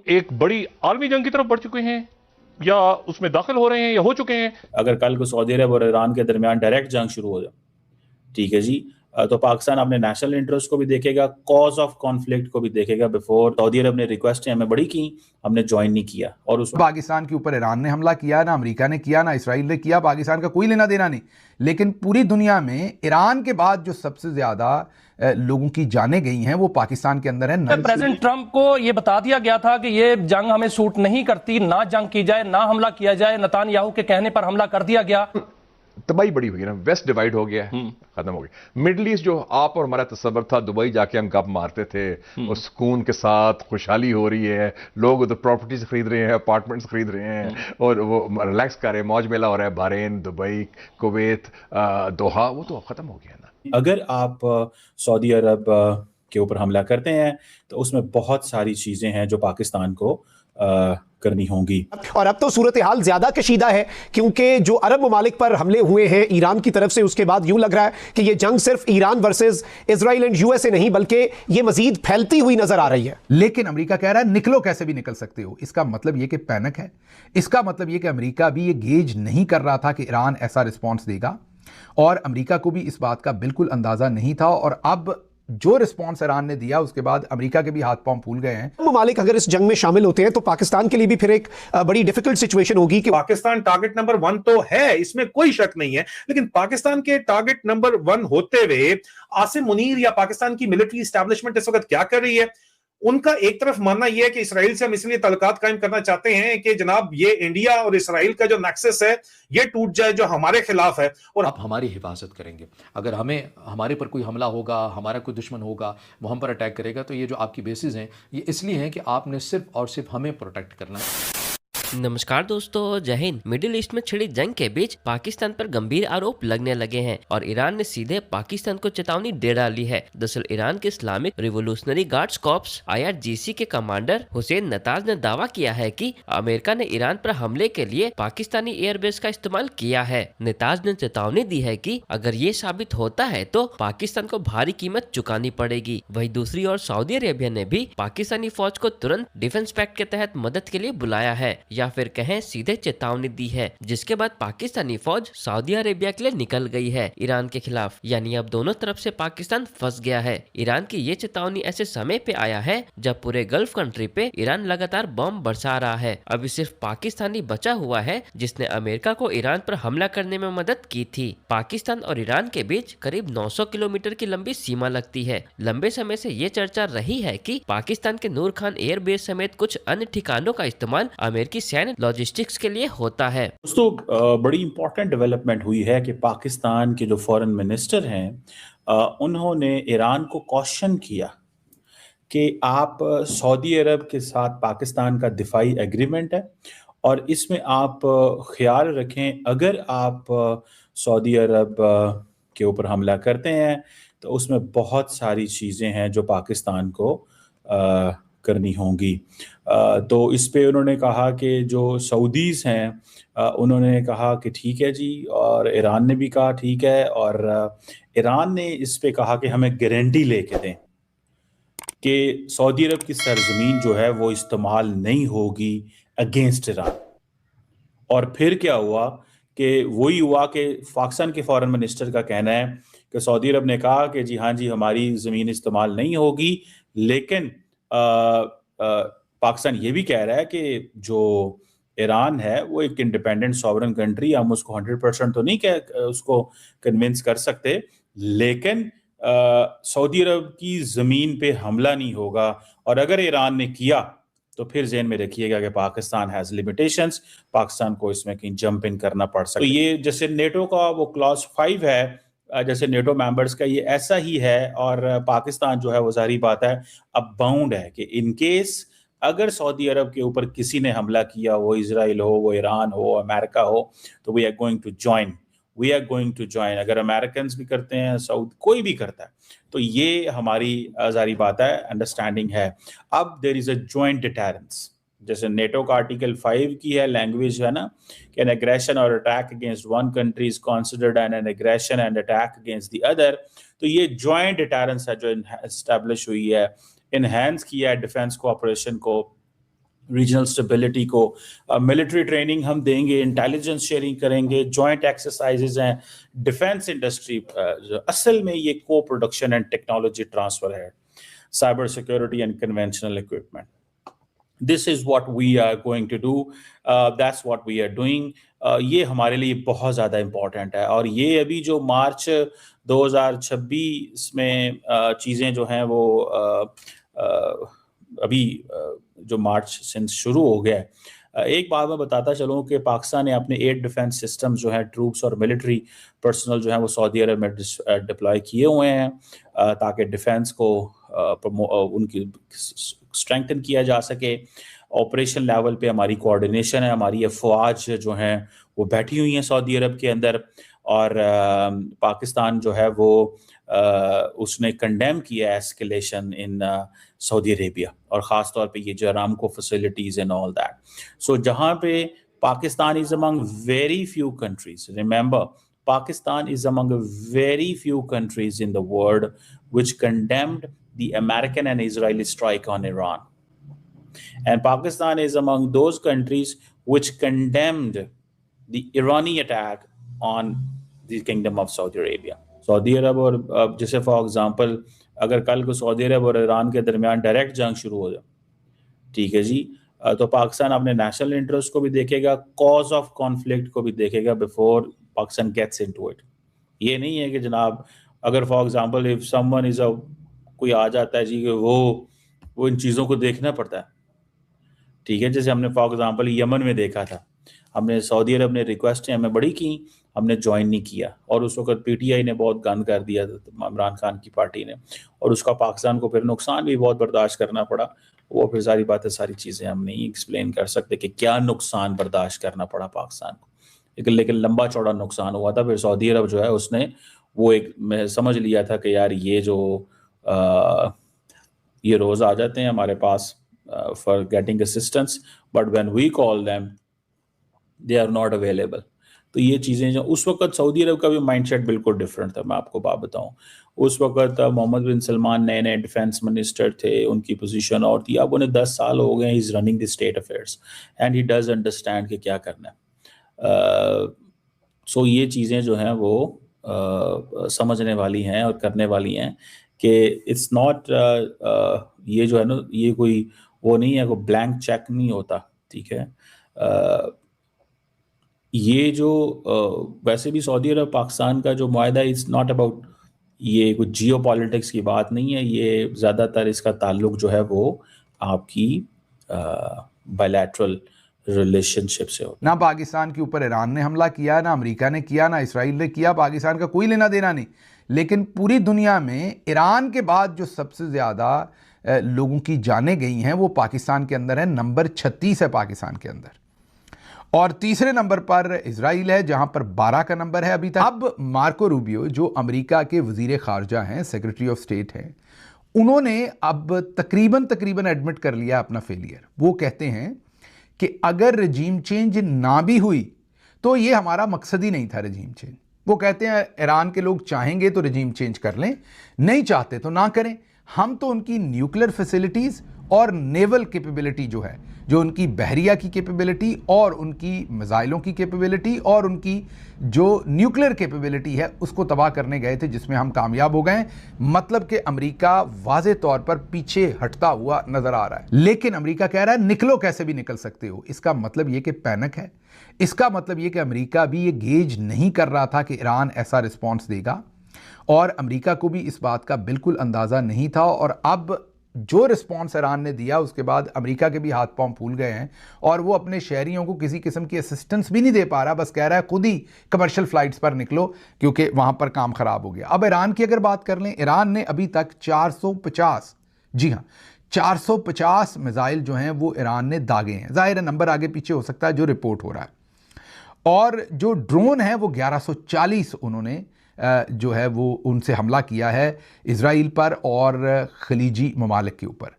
एक बड़ी आलमी जंग की तरफ बढ़ चुके हैं या उसमें दाखिल हो रहे हैं या हो चुके हैं? अगर कल को सऊदी अरब और ईरान के दरमियान डायरेक्ट जंग शुरू हो जाए, ठीक है जी, तो पाकिस्तान अपने नेशनल इंटरेस्ट को भी देखेगा, कॉज ऑफ कॉन्फ्लिक्ट को भी देखेगा। बिफोर सऊदी अरब ने रिक्वेस्टें हमें बड़ी की, हमने ज्वाइन नहीं किया। और उस पाकिस्तान के ऊपर ईरान ने हमला किया, ना अमेरिका ने किया, ना इसराइल ने किया, पाकिस्तान का कोई लेना देना नहीं। लेकिन पूरी दुनिया में ईरान के बाद जो सबसे ज्यादा लोगों की जानें गई हैं वो पाकिस्तान के अंदर है। प्रेसिडेंट ट्रंप को यह बता दिया गया था कि ये जंग हमें सूट नहीं करती, ना जंग की जाए, ना हमला किया जाए। नेतान्याहू के कहने पर हमला कर दिया गया। तबाही बड़ी हुई ना, वेस्ट डिवाइड हो गया है, खत्म हो गया। मिडल ईस्ट जो आप और हमारा तस्वर था, दुबई जाके हम गप मारते थे और सुकून के साथ खुशहाली हो रही है, लोग उधर प्रॉपर्टीज खरीद रहे हैं, अपार्टमेंट्स खरीद रहे हैं और वो रिलैक्स कर रहे हैं, मौज मेला हो रहा है। बहरीन, दुबई, कुवैत, दोहा, वो तो खत्म हो गया ना। अगर आप सऊदी अरब के ऊपर हमला करते हैं तो उसमें बहुत सारी चीजें हैं जो पाकिस्तान को करनी होंगी। और अब तो सूरत हाल ज्यादा कशीदा है क्योंकि जो अरब ममालिक पर हमले हुए हैं ईरान की तरफ से, उसके बाद यूं लग रहा है कि ये जंग सिर्फ Iran versus Israel and USA नहीं बल्कि ये मजीद फैलती हुई नजर आ रही है। लेकिन अमेरिका कह रहा है निकलो, कैसे भी निकल सकते हो। इसका मतलब ये कि पैनिक है। इसका मतलब ये कि अमेरिका भी ये गेज नहीं कर रहा था कि ईरान ऐसा रिस्पॉन्स देगा, और अमेरिका को भी इस बात का बिल्कुल अंदाजा नहीं था। और अब जो रिस्पॉन्स ईरान ने दिया उसके बाद अमेरिका के भी हाथ पांव फूल गए हैं। ममालिक अगर इस जंग में शामिल होते हैं तो पाकिस्तान के लिए भी फिर एक बड़ी डिफिकल्ट सिचुएशन होगी कि पाकिस्तान टारगेट नंबर 1 तो है, इसमें कोई शक नहीं है, लेकिन पाकिस्तान के टारगेट नंबर 1 होते हुए आसिम मुनीर या पाकिस्तान की मिलिट्री एस्टैब्लिशमेंट इस वक्त क्या कर रही है? उनका एक तरफ मानना यह है कि इसराइल से हम इसलिए तल्लुकात कायम करना चाहते हैं कि जनाब ये इंडिया और इसराइल का जो नेक्सस है ये टूट जाए जो हमारे खिलाफ है, और आप हमारी हिफाजत करेंगे। अगर हमें हमारे पर कोई हमला होगा, हमारा कोई दुश्मन होगा, वो हम पर अटैक करेगा, तो ये जो आपकी बेसिस हैं ये इसलिए हैं कि आपने सिर्फ और सिर्फ हमें प्रोटेक्ट करना है। नमस्कार दोस्तों, जय हिंद। मिडिल ईस्ट में छिड़ी जंग के बीच पाकिस्तान पर गंभीर आरोप लगने लगे हैं और ईरान ने सीधे पाकिस्तान को चेतावनी दे डाली है। दरअसल ईरान के Islamic revolutionary guards corps IRGC के कमांडर हुसैन नताज ने दावा किया है कि अमेरिका ने ईरान पर हमले के लिए पाकिस्तानी एयरबेस का इस्तेमाल किया है। नताज ने चेतावनी दी है कि अगर ये साबित होता है तो पाकिस्तान को भारी कीमत चुकानी पड़ेगी। वहीं दूसरी ओर सऊदी अरेबिया ने भी पाकिस्तानी फौज को तुरंत डिफेंस पैक्ट के तहत मदद के लिए बुलाया है, या फिर कहें सीधे चेतावनी दी है, जिसके बाद पाकिस्तानी फौज सऊदी अरेबिया के लिए निकल गई है ईरान के खिलाफ। यानी अब दोनों तरफ से पाकिस्तान फंस गया है। ईरान की ये चेतावनी ऐसे समय पे आया है जब पूरे गल्फ कंट्री पे ईरान लगातार बम बरसा रहा है। अभी सिर्फ पाकिस्तानी बचा हुआ है जिसने अमेरिका को ईरान पर हमला करने में मदद की थी। पाकिस्तान और ईरान के बीच करीब 900 किलोमीटर की लंबी सीमा लगती है। लंबे समय से ये चर्चा रही है कि पाकिस्तान के नूर खान एयरबेस समेत कुछ अन्य ठिकानों का इस्तेमाल अमेरिकी सैन्य लॉजिस्टिक्स के लिए होता है। दोस्तों, बड़ी इंपॉर्टेंट डेवलपमेंट हुई है कि पाकिस्तान के जो फॉरेन मिनिस्टर हैं उन्होंने ईरान को क्वेश्चन किया कि आप सऊदी अरब के साथ पाकिस्तान का दिफाई एग्रीमेंट है और इसमें आप ख्याल रखें अगर आप सऊदी अरब के ऊपर हमला करते हैं तो उसमें बहुत सारी चीज़ें हैं जो पाकिस्तान को करनी होंगी। तो इस पे उन्होंने कहा कि जो सऊदीज़ हैं उन्होंने कहा कि ठीक है जी, और ईरान ने भी कहा ठीक है, और ईरान ने इस पे कहा कि हमें गारंटी लेके दें कि सऊदी अरब की सरजमीन जो है वो इस्तेमाल नहीं होगी अगेंस्ट ईरान। और फिर क्या हुआ कि वही हुआ कि पाकिस्तान के फॉरेन मिनिस्टर का कहना है कि सऊदी अरब ने कहा कि जी हाँ जी हमारी ज़मीन इस्तेमाल नहीं होगी, लेकिन पाकिस्तान ये भी कह रहा है कि जो ईरान है वो एक इंडिपेंडेंट सॉवरन कंट्री, हम उसको 100% तो नहीं कह उसको कन्विंस कर सकते, लेकिन सऊदी अरब की ज़मीन पे हमला नहीं होगा। और अगर ईरान ने किया तो फिर ज़हन में रखिएगा कि पाकिस्तान हैज़ लिमिटेशंस, पाकिस्तान को इसमें कहीं जंप इन करना पड़ सकता है। तो ये जैसे नेटो का वो क्लॉज 5 है, जैसे नेटो मेंबर्स का ये ऐसा ही है, और पाकिस्तान जो है वो जारी बात है अब बाउंड है कि इन केस अगर सऊदी अरब के ऊपर किसी ने हमला किया, वो इजराइल हो, वो ईरान हो, अमेरिका हो, तो we are going to join. अगर अमेरिकन भी करते हैं, साउथ कोई भी करता है, तो ये हमारी जारी बात है, अंडरस्टैंडिंग है। अब there is a joint deterrence, जैसे नेटो का आर्टिकल 5 की है लैंग्वेज है ना, कि एन एग्रेशन और attack against one country is considered an aggression and attack against the other. तो ये जॉइंट डिटरेंस है जो एस्टैब्लिश हुई है, इनहेंस किया है डिफेंस कोऑपरेशन को रीजनल स्टेबिलिटी को। मिलिट्री ट्रेनिंग हम देंगे, इंटेलिजेंस शेयरिंग करेंगे, जॉइंट एक्सरसाइजेज हैं, डिफेंस इंडस्ट्री, असल में ये को प्रोडक्शन एंड टेक्नोलॉजी ट्रांसफर है, cyber security and conventional equipment. This is what we are going to do. That's what we are doing. ये हमारे लिए बहुत ज़्यादा इम्पॉर्टेंट है। और ये अभी जो मार्च 2026 में चीज़ें जो हैं वो अभी जो मार्च से शुरू हो गया है, एक बात मैं बताता चलूँ कि पाकिस्तान ने अपने 8 डिफेंस सिस्टम जो है, ट्रूप्स और मिलिट्री पर्सनल जो है वो सऊदी अरब में डिप्लॉय किए हुए हैं ताकि डिफेंस को उनकी स्ट्रेंथन किया जा सके। ऑपरेशन लेवल पे हमारी कोऑर्डिनेशन है, हमारी अफवाज जो हैं वो बैठी हुई हैं सऊदी अरब के अंदर, और पाकिस्तान जो है वो उसने कंडेम किया एस्केलेशन इन सऊदी अरेबिया, और ख़ास तौर पे ये जो Aramco facilities and all that. So जहाँ पे Pakistan is among very few countries, remember Pakistan is among very few countries in the world which condemned the American and Israeli strike on Iran. And Pakistan is among those countries which condemned the Irani attack on the Kingdom of Saudi Arabia. Saudi Arab और जैसे for example अगर कल को Saudi Arab और Iran के दरमियान direct जंग शुरू हो जाए, ठीक है जी, तो पाकिस्तान अपने नेशनल इंटरेस्ट को भी देखेगा, कॉज ऑफ कॉन्फ्लिक्ट को भी देखेगा before Pakistan gets into it. ये नहीं है कि जनाब अगर for example if someone is कोई आ जाता है जी कि वो इन चीज़ों को देखना पड़ता है, ठीक है। जैसे हमने फॉर एग्जांपल यमन में देखा था, हमने सऊदी अरब ने रिक्वेस्टें हमें बड़ी की, हमने ज्वाइन नहीं किया, और उस वक्त पीटीआई ने बहुत गंद कर दिया था इमरान खान की पार्टी ने, और उसका पाकिस्तान को फिर नुकसान भी बहुत बर्दाश्त करना पड़ा। वो फिर सारी बातें सारी चीज़ें हम नहीं एक्सप्लेन कर सकते कि क्या नुकसान बर्दाश्त करना पड़ा पाकिस्तान को, लेकिन लंबा चौड़ा नुकसान हुआ था। फिर सऊदी अरब जो है उसने वो एक समझ लिया था कि यार ये जो ये रोज़ आ जाते हैं हमारे पास for getting assistance, but when we call them they are not available. तो ये चीज़ें जो उस वक्त सऊदी अरब का भी माइंडसेट बिल्कुल डिफरेंट था। मैं आपको बात बताऊं, उस वक्त मोहम्मद बिन सलमान नए नए डिफेंस मिनिस्टर थे, उनकी पोजीशन और थी। अब उन्हें 10 साल हो गए, he is running the state affairs and he does understand कि क्या करना है। सो ये चीज़ें जो हैं वो समझने वाली हैं और करने वाली हैं कि इट्स नॉट ये जो है ना, ये कोई वो नहीं है, कोई ब्लैंक चेक नहीं होता, ठीक है। ये जो वैसे भी सऊदी अरब पाकिस्तान का जो मुआहदा, इट्स नॉट अबाउट ये कुछ जियो पॉलिटिक्स की बात नहीं है, ये ज़्यादातर इसका ताल्लुक जो है वो आपकी बायलैटरल रिलेशनशिप से हो। ना पाकिस्तान के ऊपर ईरान ने हमला किया, ना अमेरिका ने किया, ना इसराइल ने किया, पाकिस्तान का कोई लेना देना नहीं। लेकिन पूरी दुनिया में ईरान के बाद जो सबसे ज़्यादा लोगों की जानें गई हैं वो पाकिस्तान के अंदर है। नंबर 36 है पाकिस्तान के अंदर, और तीसरे नंबर पर इजराइल है जहां पर 12 का नंबर है अभी तक। अब मार्को रूबियो जो अमेरिका के वजीर खारजा हैं, सेक्रेटरी ऑफ स्टेट हैं, उन्होंने अब तकरीबन एडमिट कर लिया अपना फेलियर। वो कहते हैं कि अगर रजीम चेंज ना भी हुई तो ये हमारा मकसद ही नहीं था रजीम चेंज। वो कहते हैं ईरान के लोग चाहेंगे तो रजीम चेंज कर लें, नहीं चाहते तो ना करें। हम तो उनकी न्यूक्लियर फैसिलिटीज़ और नेवल कैपेबिलिटी जो है, जो उनकी बहरिया की कैपेबिलिटी और उनकी मिसाइलों की कैपेबिलिटी और उनकी जो न्यूक्लियर कैपेबिलिटी है, उसको तबाह करने गए थे, जिसमें हम कामयाब हो गए। मतलब कि अमेरिका वाज़े तौर पर पीछे हटता हुआ नजर आ रहा है। लेकिन अमेरिका कह रहा है निकलो, कैसे भी निकल सकते हो। इसका मतलब ये कि पैनिक है। इसका मतलब ये कि अमेरिका भी ये गेज नहीं कर रहा था कि ईरान ऐसा रिस्पॉन्स देगा, और अमेरिका को भी इस बात का बिल्कुल अंदाज़ा नहीं था। और अब जो रिस्पॉन्स ईरान ने दिया उसके बाद अमेरिका के भी हाथ पांव फूल गए हैं, और वो अपने शहरियों को किसी किस्म की असिस्टेंस भी नहीं दे पा रहा, बस कह रहा है खुद ही कमर्शियल फ्लाइट्स पर निकलो क्योंकि वहाँ पर काम ख़राब हो गया। अब ईरान की अगर बात कर लें, ईरान ने अभी तक 450, जी हाँ 450 मिसाइल जो हैं वो ईरान ने दागे हैं। ज़ाहिर है नंबर आगे पीछे हो सकता है जो रिपोर्ट हो रहा है। और जो ड्रोन है वो 1140 उन्होंने जो है वो उनसे हमला किया है इजराइल पर और खलीजी ममालिक के ऊपर।